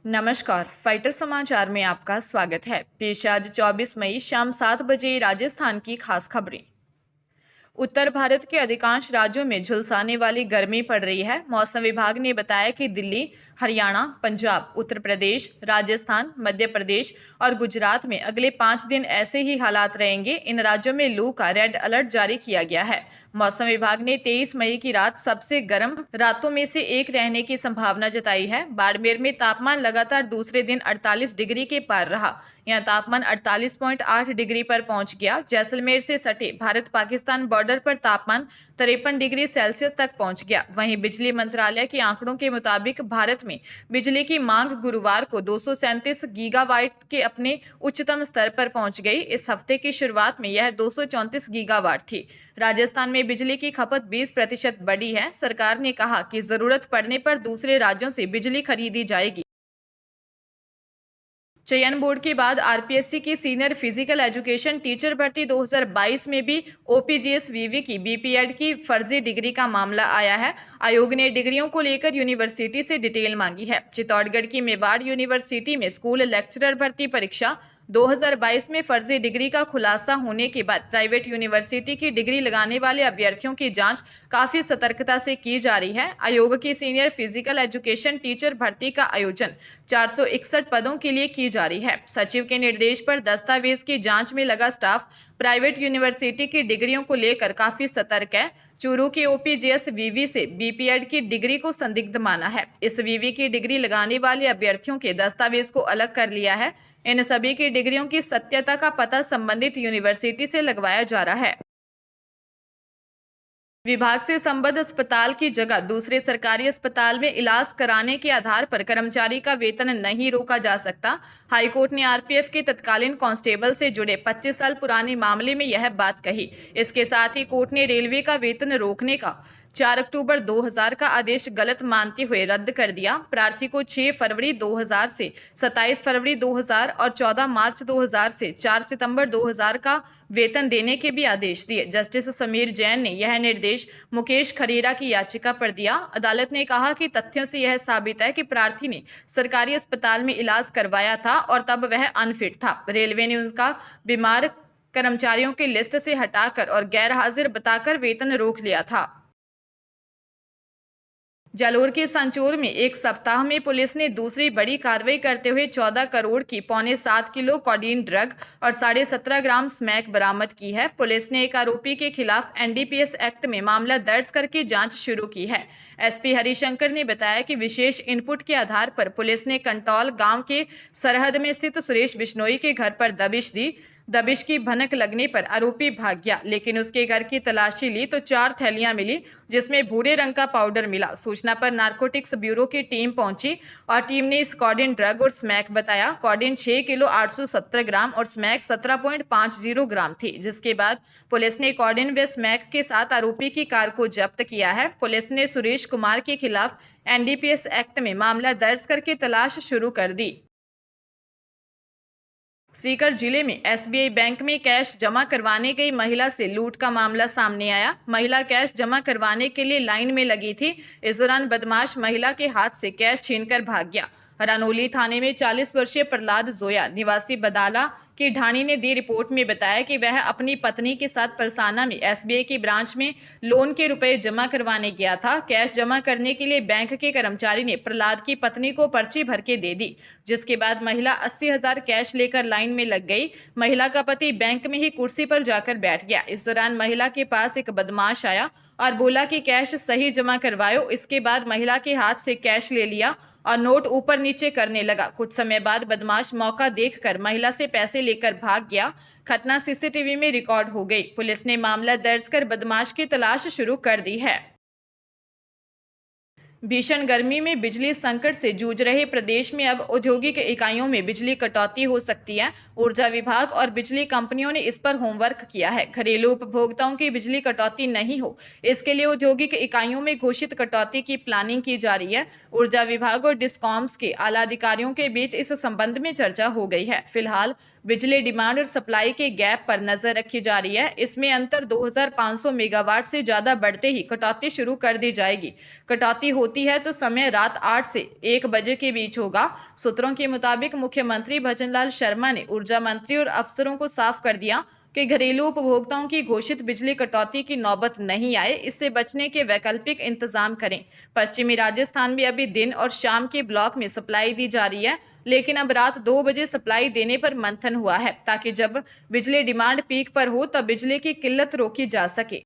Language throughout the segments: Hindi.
नमस्कार, फाइटर समाचार में आपका स्वागत है। पेश है आज 24 मई शाम 7 बजे राजस्थान की खास खबरें। उत्तर भारत के अधिकांश राज्यों में झुलसाने वाली गर्मी पड़ रही है। मौसम विभाग ने बताया कि दिल्ली, हरियाणा, पंजाब, उत्तर प्रदेश, राजस्थान, मध्य प्रदेश और गुजरात में अगले 5 दिन ऐसे ही हालात रहेंगे। इन राज्यों में लू का रेड अलर्ट जारी किया गया है। मौसम विभाग ने 23 मई की रात सबसे गर्म रातों में से एक रहने की संभावना जताई है। बाड़मेर में तापमान लगातार दूसरे दिन 48 डिग्री के पार रहा। यहां तापमान 48.8 डिग्री पर पहुंच गया। जैसलमेर से सटे भारत पाकिस्तान बॉर्डर पर तापमान 53 डिग्री सेल्सियस तक पहुंच गया। वहीं बिजली मंत्रालय के आंकड़ों के मुताबिक भारत में बिजली की मांग गुरुवार को 237 गीगावाट के अपने उच्चतम स्तर पर पहुंच गई। इस हफ्ते की शुरुआत में यह 234 गीगावाट थी। राजस्थान में बिजली की खपत 20% बढ़ी है। सरकार ने कहा कि जरूरत पड़ने पर दूसरे राज्यों से बिजली खरीदी जाएगी। चयन बोर्ड के बाद आरपीएससी की सीनियर फिजिकल एजुकेशन टीचर भर्ती 2022 में भी ओपीजीएस वीवी की बीपीएड की फर्जी डिग्री का मामला आया है। आयोग ने डिग्रियों को लेकर यूनिवर्सिटी से डिटेल मांगी है। चित्तौड़गढ़ की मेवाड़ यूनिवर्सिटी में स्कूल लेक्चरर भर्ती परीक्षा 2022 में फर्जी डिग्री का खुलासा होने के बाद प्राइवेट यूनिवर्सिटी की डिग्री लगाने वाले अभ्यर्थियों की जांच काफी सतर्कता से की जा रही है। आयोग की सीनियर फिजिकल एजुकेशन टीचर भर्ती का आयोजन 461 पदों के लिए की जा रही है। सचिव के निर्देश पर दस्तावेज की जांच में लगा स्टाफ प्राइवेट यूनिवर्सिटी की डिग्रियों को लेकर काफी सतर्क है। चूरू की ओपीजीएस वीवी से बीपीएड की डिग्री को संदिग्ध माना है। इस वीवी की डिग्री लगाने वाले अभ्यर्थियों के दस्तावेज को अलग कर लिया है। इन सभी की डिग्रियों की सत्यता का पता संबंधित यूनिवर्सिटी से लगवाया जा रहा है। विभाग से संबद्ध अस्पताल की जगह दूसरे सरकारी अस्पताल में इलाज कराने के आधार पर कर्मचारी का वेतन नहीं रोका जा सकता। हाईकोर्ट ने आरपीएफ के तत्कालीन कांस्टेबल से जुड़े 25 साल पुराने मामले में यह बात कही। इसके साथ ही कोर्ट ने रेलवे का वेतन रोकने का 4 अक्टूबर 2000 का आदेश गलत मानते हुए रद्द कर दिया। प्रार्थी को 6 फरवरी 2000 से 27 फरवरी 2000 और 14 मार्च 2000 से 4 सितंबर 2000 का वेतन देने के भी आदेश दिए। जस्टिस समीर जैन ने यह निर्देश मुकेश खरीरा की याचिका पर दिया। अदालत ने कहा कि तथ्यों से यह साबित है कि प्रार्थी ने सरकारी अस्पताल में इलाज करवाया था और तब वह अनफिट था। रेलवे ने उसका बीमार कर्मचारियों की लिस्ट से हटाकर और गैर हाजिर बताकर वेतन रोक लिया था। जालोर के संचोर में एक सप्ताह में पुलिस ने दूसरी बड़ी कार्रवाई करते हुए 14 करोड़ की 6.25 किलो कोडीन ड्रग और 17.5 ग्राम स्मैक बरामद की है। पुलिस ने एक आरोपी के खिलाफ एनडीपीएस एक्ट में मामला दर्ज करके जांच शुरू की है। एसपी हरिशंकर ने बताया कि विशेष इनपुट के आधार पर पुलिस ने कंटौल गांव के सरहद में स्थित सुरेश बिश्नोई के घर पर दबिश दी। दबिश की भनक लगने पर आरोपी भाग गया, लेकिन उसके घर की तलाशी ली तो 4 थैलियां मिली जिसमें भूरे रंग का पाउडर मिला। सूचना पर नारकोटिक्स ब्यूरो की टीम पहुंची और टीम ने इस कोडीन ड्रग और स्मैक बताया। कोडीन 6 किलो 870 ग्राम और स्मैक 17.50 ग्राम थी, जिसके बाद पुलिस ने कोडीन व स्मैक के साथ आरोपी की कार को जब्त किया है। पुलिस ने सुरेश कुमार के खिलाफ एनडीपीएस एक्ट में मामला दर्ज करके तलाश शुरू कर दी। सीकर जिले में एसबीआई बैंक में कैश जमा करवाने गई महिला से लूट का मामला सामने आया। महिला कैश जमा करवाने के लिए लाइन में लगी थी। इस दौरान बदमाश महिला के हाथ से कैश छीनकर भाग गया। रानोली थाने में 40 वर्षीय प्रहलाद जोया निवासी बदाला की ढाणी ने दी रिपोर्ट में बताया कि वह अपनी पत्नी के साथ पलसाना में एसबीआई की ब्रांच में लोन के रुपए जमा करवाने गया था। कैश जमा करने के लिए बैंक के कर्मचारी ने प्रहलाद की पत्नी को पर्ची भर के दे दी, जिसके बाद महिला 80,000 कैश लेकर लाइन में लग गई। महिला का पति बैंक में ही कुर्सी पर जाकर बैठ गया। इस दौरान महिला के पास एक बदमाश आया और बोला कि कैश सही जमा करवाओ। इसके बाद महिला के हाथ से कैश ले लिया और नोट ऊपर नीचे करने लगा। कुछ समय बाद बदमाश मौका देखकर महिला से पैसे लेकर भाग गया। घटना सीसीटीवी में रिकॉर्ड हो गई। पुलिस ने मामला दर्ज कर बदमाश की तलाश शुरू कर दी है। भीषण गर्मी में बिजली संकट से जूझ रहे प्रदेश में अब औद्योगिक इकाइयों में बिजली कटौती हो सकती है। ऊर्जा विभाग और बिजली कंपनियों ने इस पर होमवर्क किया है। घरेलू उपभोक्ताओं की बिजली कटौती नहीं हो, इसके लिए औद्योगिक इकाइयों में घोषित कटौती की प्लानिंग की जा रही है। ऊर्जा विभाग और डिस्कॉम्स के आला अधिकारियों के बीच इस संबंध में चर्चा हो गई है। फिलहाल बिजली डिमांड और सप्लाई के गैप पर नजर रखी जा रही है। इसमें अंतर 2500 मेगावाट से ज्यादा बढ़ते ही कटौती शुरू कर दी जाएगी। कटौती होते होती है तो समय रात 8 से 1 बजे के बीच होगा। सूत्रों के मुताबिक मुख्यमंत्री भजनलाल शर्मा ने ऊर्जा मंत्री और अफसरों को साफ कर दिया कि घरेलू उपभोक्ताओं की घोषित बिजली कटौती की नौबत नहीं आए, इससे बचने के वैकल्पिक इंतजाम करें। पश्चिमी राजस्थान में अभी दिन और शाम के ब्लॉक में सप्लाई दी जा रही है, लेकिन अब रात 2 बजे सप्लाई देने पर मंथन हुआ है ताकि जब बिजली डिमांड पीक पर हो तब बिजली की किल्लत रोकी जा सके।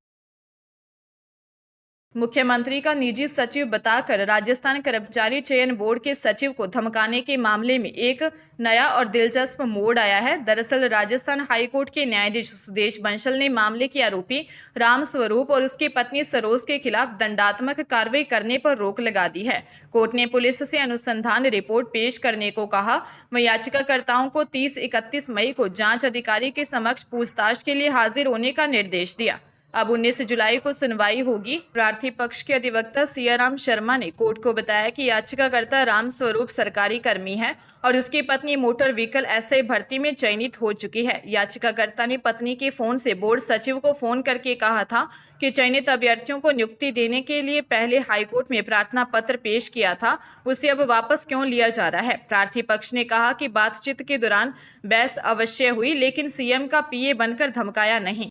मुख्यमंत्री का निजी सचिव बताकर राजस्थान कर्मचारी चयन बोर्ड के सचिव को धमकाने के मामले में एक नया और दिलचस्प मोड़ आया है। दरअसल राजस्थान हाईकोर्ट के न्यायाधीश सुदेश बंसल ने मामले के आरोपी राम स्वरूप और उसकी पत्नी सरोज के खिलाफ दंडात्मक कार्रवाई करने पर रोक लगा दी है। कोर्ट ने पुलिस से अनुसंधान रिपोर्ट पेश करने को कहा। वह याचिकाकर्ताओं को 30-31 मई को जांच अधिकारी के समक्ष पूछताछ के लिए हाजिर होने का निर्देश दिया। अब 19 जुलाई को सुनवाई होगी। प्रार्थी पक्ष के अधिवक्ता सियाराम शर्मा ने कोर्ट को बताया कि याचिकाकर्ता राम स्वरूप सरकारी कर्मी है और उसकी पत्नी मोटर व्हीकल एसआई भर्ती में चयनित हो चुकी है। याचिकाकर्ता ने पत्नी के फोन से बोर्ड सचिव को फोन करके कहा था कि चयनित अभ्यर्थियों को नियुक्ति देने के लिए पहले हाईकोर्ट में प्रार्थना पत्र पेश किया था, उसे अब वापस क्यों लिया जा रहा है। प्रार्थी पक्ष ने कहा कि बातचीत के दौरान बहस अवश्य हुई, लेकिन सीएम का पीए बनकर धमकाया नहीं।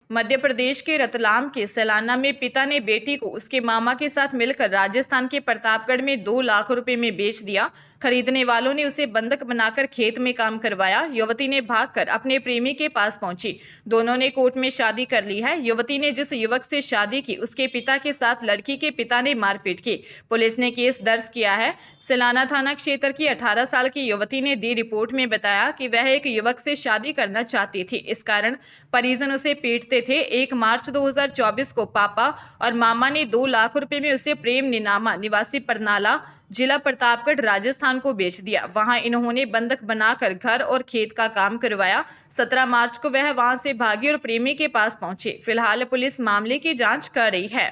मध्य प्रदेश के रतलाम के सैलाना में पिता ने बेटी को उसके मामा के साथ मिलकर राजस्थान के प्रतापगढ़ में 2 लाख रुपए में बेच दिया। खरीदने वालों ने उसे बंधक बनाकर खेत में काम करवाया। युवती ने भागकर अपने प्रेमी के पास पहुंची। दोनों ने कोर्ट में शादी कर ली है। युवती ने जिस युवक से शादी की उसके पिता के साथ लड़की के पिता ने मारपीट की। पुलिस ने केस दर्ज किया है। सैलाना थाना क्षेत्र की 18 साल की युवती ने दी रिपोर्ट में बताया कि वह एक युवक से शादी करना चाहती थी, इस कारण परिजन उसे पीटते थे। 1 मार्च 2024 को पापा और मामा ने 2 लाख रुपए में उसे प्रेम निनामा निवासी परनाला जिला प्रतापगढ़ राजस्थान को बेच दिया। वहां इन्होंने बंधक बनाकर घर और खेत का काम करवाया। 17 मार्च को वह वहां से भागी और प्रेमी के पास पहुंचे। फिलहाल पुलिस मामले की जांच कर रही है।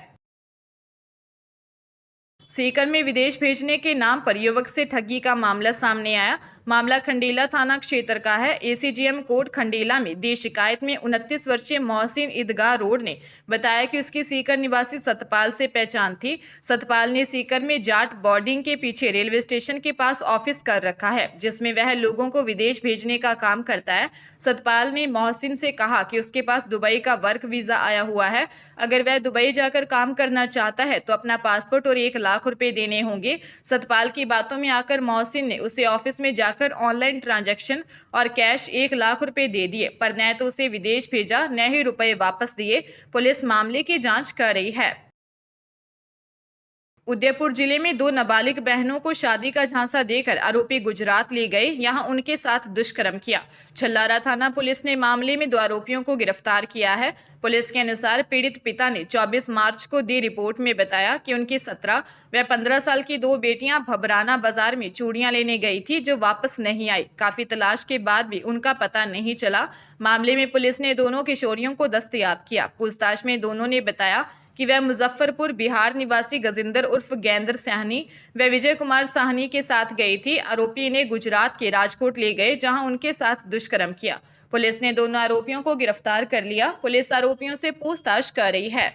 सीकर में विदेश भेजने के नाम पर युवक से ठगी का मामला सामने आया। मामला खंडेला थाना क्षेत्र का है। एसीजीएम कोर्ट खंडेला में दी शिकायत में 29 वर्षीय मोहसिन ईदगाह रोड ने बताया कि उसकी सीकर निवासी सतपाल से पहचान थी। सतपाल ने सीकर में जाट बोर्डिंग के पीछे रेलवे स्टेशन के पास ऑफिस कर रखा है, जिसमें वह लोगों को विदेश भेजने का काम करता है। सतपाल ने मोहसिन से कहा कि उसके पास दुबई का वर्क वीजा आया हुआ है। अगर वह दुबई जाकर काम करना चाहता है तो अपना पासपोर्ट और 1 लाख रुपए देने होंगे। सतपाल की बातों में आकर मोहसिन ने उसे ऑफिस में जाकर ऑनलाइन ट्रांजैक्शन और कैश 1 लाख रुपए दे दिए, पर न तो उसे विदेश भेजा न ही रुपए वापस दिए। पुलिस मामले की जांच कर रही है। उदयपुर जिले में 2 नाबालिग बहनों को शादी का झांसा देकर आरोपी गुजरात ले गए, यहां उनके साथ दुष्कर्म किया। छल्लारा थाना पुलिस ने मामले में 2 आरोपियों को गिरफ्तार किया है। पुलिस के अनुसार पीड़ित पिता ने 24 मार्च को दी रिपोर्ट में बताया कि उनकी 17 व 15 साल की 2 बेटियां भबराना बाजार में चूड़ियां लेने गई थी, जो वापस नहीं आई। काफी तलाश के बाद भी उनका पता नहीं चला। मामले में पुलिस ने दोनों किशोरियों को दस्तयाब किया। पूछताछ में दोनों ने बताया कि वह मुजफ्फरपुर बिहार निवासी गजिंदर उर्फ गेंदर साहनी व विजय कुमार साहनी के साथ गई थी। आरोपी इन्हें गुजरात के राजकोट ले गए, जहां उनके साथ दुष्कर्म किया। पुलिस ने दोनों आरोपियों को गिरफ्तार कर लिया। पुलिस आरोपियों से पूछताछ कर रही है।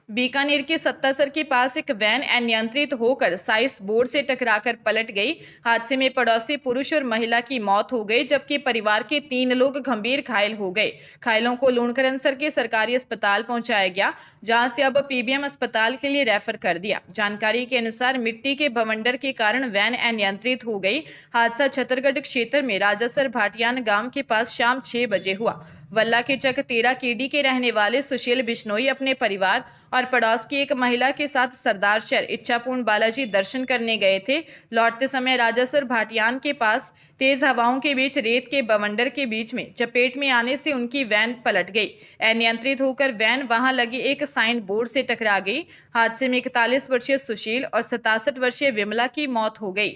बीकानेर के सत्तासर के पास एक वैन अनियंत्रित होकर साइस बोर्ड से टकराकर पलट गई। हादसे में पड़ोसी पुरुष और महिला की मौत हो गई, जबकि परिवार के 3 लोग गंभीर घायल हो गए। घायलों को लूणकरणसर के सरकारी अस्पताल पहुंचाया गया, जहां से अब पीबीएम अस्पताल के लिए रेफर कर दिया। जानकारी के अनुसार मिट्टी के बवंडर के कारण वैन अनियंत्रित हो गई। हादसा छतरगढ़ क्षेत्र में राजासर भाटियान गांव के पास शाम 6 बजे हुआ। वल्ला के चक 13 केडी के रहने वाले सुशील बिश्नोई अपने परिवार और पड़ोस की एक महिला के साथ सरदार शहर इच्छापूर्ण बालाजी दर्शन करने गए थे। लौटते समय राजासर भाटियान के पास तेज हवाओं के बीच रेत के बवंडर के बीच में चपेट में आने से उनकी वैन पलट गई। अनियंत्रित होकर वैन वहां लगे एक साइन बोर्ड से टकरा गई। हादसे में 41 वर्षीय सुशील और 67 वर्षीय विमला की मौत हो गई।